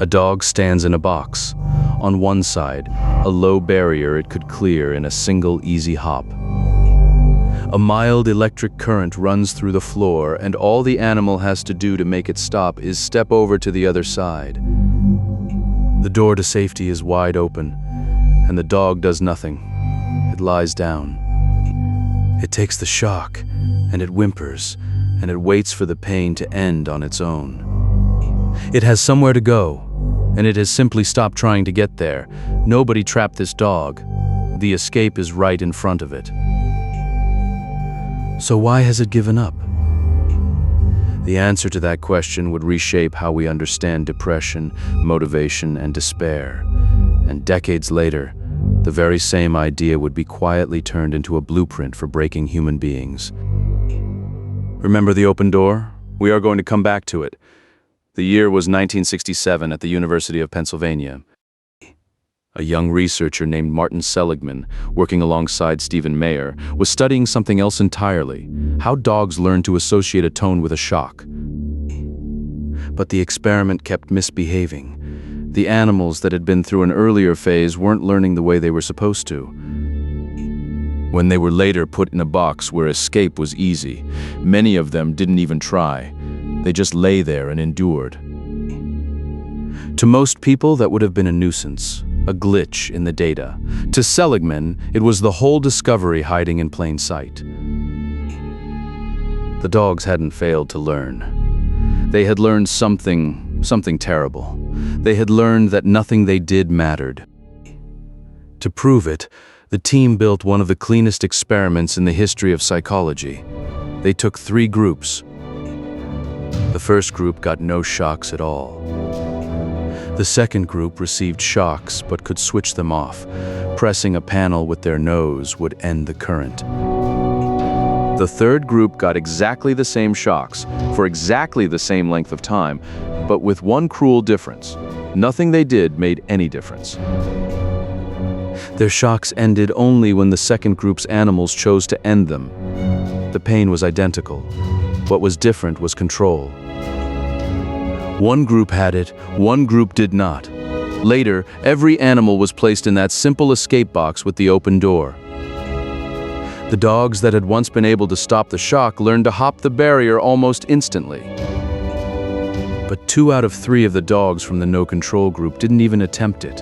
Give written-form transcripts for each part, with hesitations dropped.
A dog stands in a box. On one side, a low barrier it could clear in a single easy hop. A mild electric current runs through the floor, and all the animal has to do to make it stop is step over to the other side. The door to safety is wide open, and the dog does nothing. It lies down. It takes the shock, and it whimpers, and it waits for the pain to end on its own. It has somewhere to go, and it has simply stopped trying to get there. Nobody trapped this dog. The escape is right in front of it. So why has it given up? The answer to that question would reshape how we understand depression, motivation, and despair. And decades later, the very same idea would be quietly turned into a blueprint for breaking human beings. Remember the open door? We are going to come back to it. The year was 1967 at the University of Pennsylvania. A young researcher named Maier and Seligman, working alongside Steven Maier, was studying something else entirely: how dogs learn to associate a tone with a shock. But the experiment kept misbehaving. The animals that had been through an earlier phase weren't learning the way they were supposed to. When they were later put in a box where escape was easy, many of them didn't even try. They just lay there and endured. To most people, that would have been a nuisance, a glitch in the data. To Seligman, it was the whole discovery hiding in plain sight. The dogs hadn't failed to learn. They had learned something terrible. They had learned that nothing they did mattered. To prove it, the team built one of the cleanest experiments in the history of psychology. They took 3 groups. The first group got no shocks at all. The second group received shocks but could switch them off. Pressing a panel with their nose would end the current. The third group got exactly the same shocks for exactly the same length of time, but with one cruel difference. Nothing they did made any difference. Their shocks ended only when the second group's animals chose to end them. The pain was identical. What was different was control. One group had it, one group did not. Later, every animal was placed in that simple escape box with the open door. The dogs that had once been able to stop the shock learned to hop the barrier almost instantly. But 2 out of 3 of the dogs from the no-control group didn't even attempt it.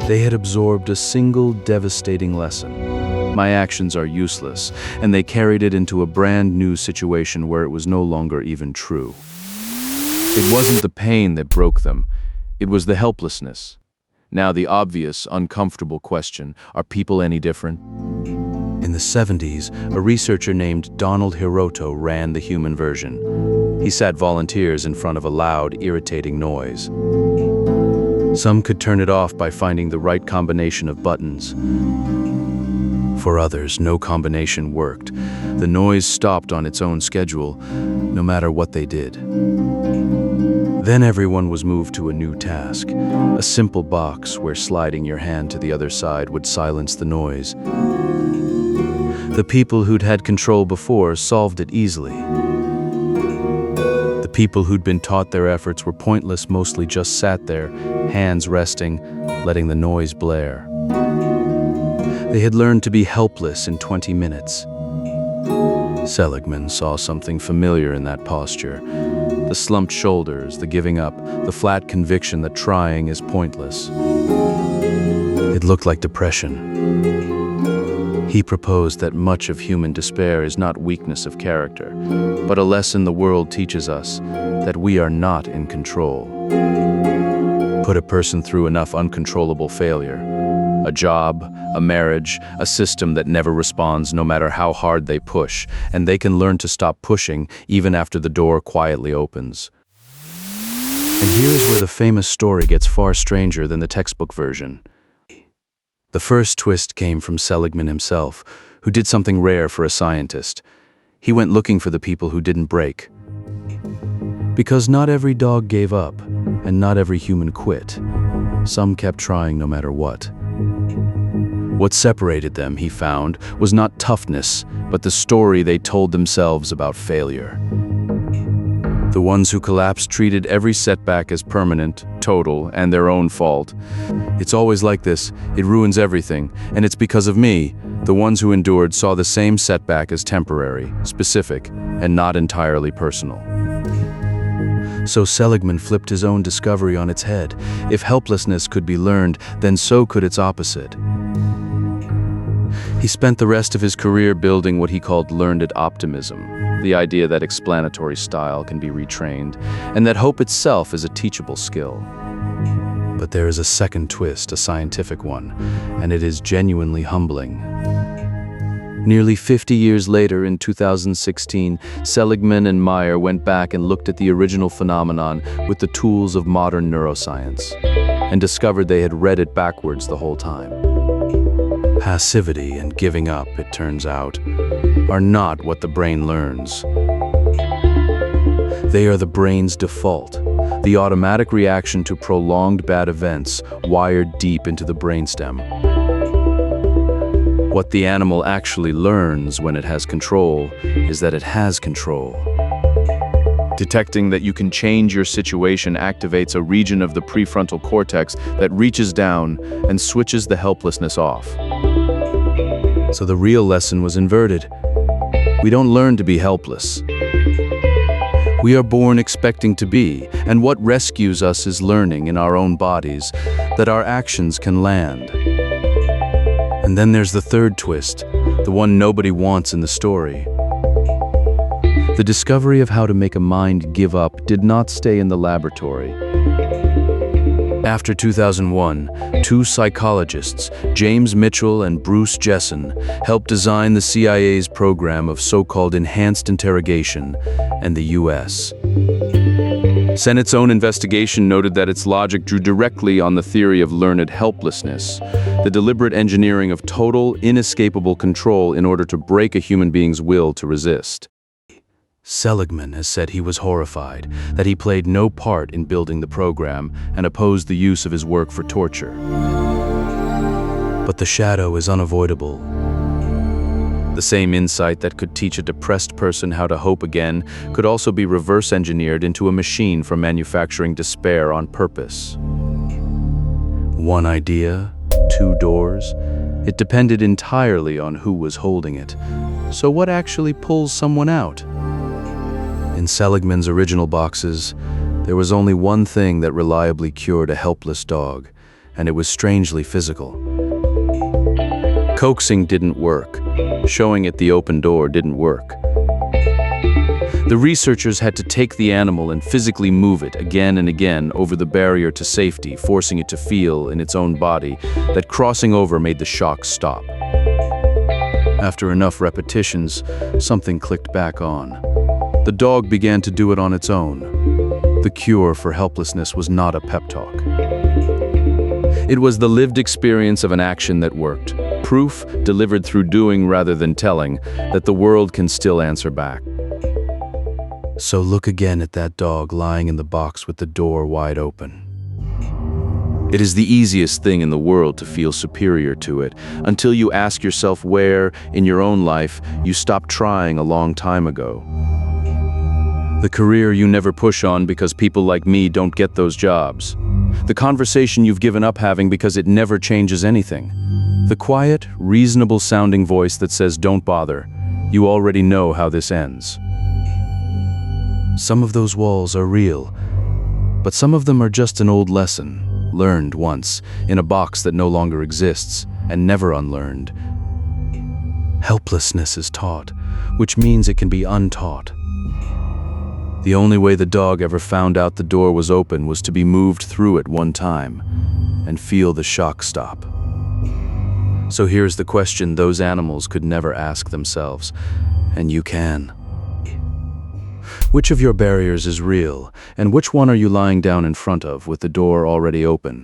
They had absorbed a single devastating lesson. My actions are useless, and they carried it into a brand new situation where it was no longer even true. It wasn't the pain that broke them, it was the helplessness. Now the obvious, uncomfortable question, are people any different? In the 70s, a researcher named Donald Hiroto ran the human version. He sat volunteers in front of a loud, irritating noise. Some could turn it off by finding the right combination of buttons. For others, no combination worked. The noise stopped on its own schedule, no matter what they did. Then everyone was moved to a new task, a simple box where sliding your hand to the other side would silence the noise. The people who'd had control before solved it easily. The people who'd been taught their efforts were pointless mostly just sat there, hands resting, letting the noise blare. They had learned to be helpless in 20 minutes. Seligman saw something familiar in that posture. The slumped shoulders, the giving up, the flat conviction that trying is pointless. It looked like depression. He proposed that much of human despair is not weakness of character, but a lesson the world teaches us, that we are not in control. Put a person through enough uncontrollable failure, a job, a marriage, a system that never responds no matter how hard they push, and they can learn to stop pushing even after the door quietly opens. And here's where the famous story gets far stranger than the textbook version. The first twist came from Seligman himself, who did something rare for a scientist. He went looking for the people who didn't break. Because not every dog gave up, and not every human quit. Some kept trying no matter what. What separated them, he found, was not toughness, but the story they told themselves about failure. The ones who collapsed treated every setback as permanent, total, and their own fault. It's always like this. It ruins everything, and it's because of me. The ones who endured saw the same setback as temporary, specific, and not entirely personal. So Seligman flipped his own discovery on its head. If helplessness could be learned, then so could its opposite. He spent the rest of his career building what he called learned optimism, the idea that explanatory style can be retrained, and that hope itself is a teachable skill. But there is a second twist, a scientific one, and it is genuinely humbling. Nearly 50 years later, in 2016, Seligman and Maier went back and looked at the original phenomenon with the tools of modern neuroscience, and discovered they had read it backwards the whole time. Passivity and giving up, it turns out, are not what the brain learns. They are the brain's default, the automatic reaction to prolonged bad events wired deep into the brainstem. What the animal actually learns when it has control is that it has control. Detecting that you can change your situation activates a region of the prefrontal cortex that reaches down and switches the helplessness off. So the real lesson was inverted. We don't learn to be helpless. We are born expecting to be, and what rescues us is learning in our own bodies that our actions can land. And then there's the third twist, the one nobody wants in the story. The discovery of how to make a mind give up did not stay in the laboratory. After 2001, two psychologists, James Mitchell and Bruce Jessen, helped design the CIA's program of so-called enhanced interrogation and the U.S. Senate's own investigation noted that its logic drew directly on the theory of learned helplessness, the deliberate engineering of total, inescapable control in order to break a human being's will to resist. Seligman has said he was horrified, that he played no part in building the program and opposed the use of his work for torture. But the shadow is unavoidable. The same insight that could teach a depressed person how to hope again could also be reverse engineered into a machine for manufacturing despair on purpose. One idea, two doors. It depended entirely on who was holding it. So what actually pulls someone out? In Seligman's original boxes, there was only one thing that reliably cured a helpless dog, and it was strangely physical. Coaxing didn't work. Showing it the open door didn't work. The researchers had to take the animal and physically move it again and again over the barrier to safety, forcing it to feel in its own body that crossing over made the shock stop. After enough repetitions, something clicked back on. The dog began to do it on its own. The cure for helplessness was not a pep talk. It was the lived experience of an action that worked, proof delivered through doing rather than telling that the world can still answer back. So look again at that dog lying in the box with the door wide open. It is the easiest thing in the world to feel superior to it, until you ask yourself where, in your own life, you stopped trying a long time ago. The career you never push on because people like me don't get those jobs. The conversation you've given up having because it never changes anything. The quiet, reasonable-sounding voice that says, "Don't bother. You already know how this ends." Some of those walls are real, but some of them are just an old lesson, learned once, in a box that no longer exists, and never unlearned. Helplessness is taught, which means it can be untaught. The only way the dog ever found out the door was open was to be moved through it one time and feel the shock stop. So here's the question those animals could never ask themselves, and you can. Which of your barriers is real, and which one are you lying down in front of with the door already open?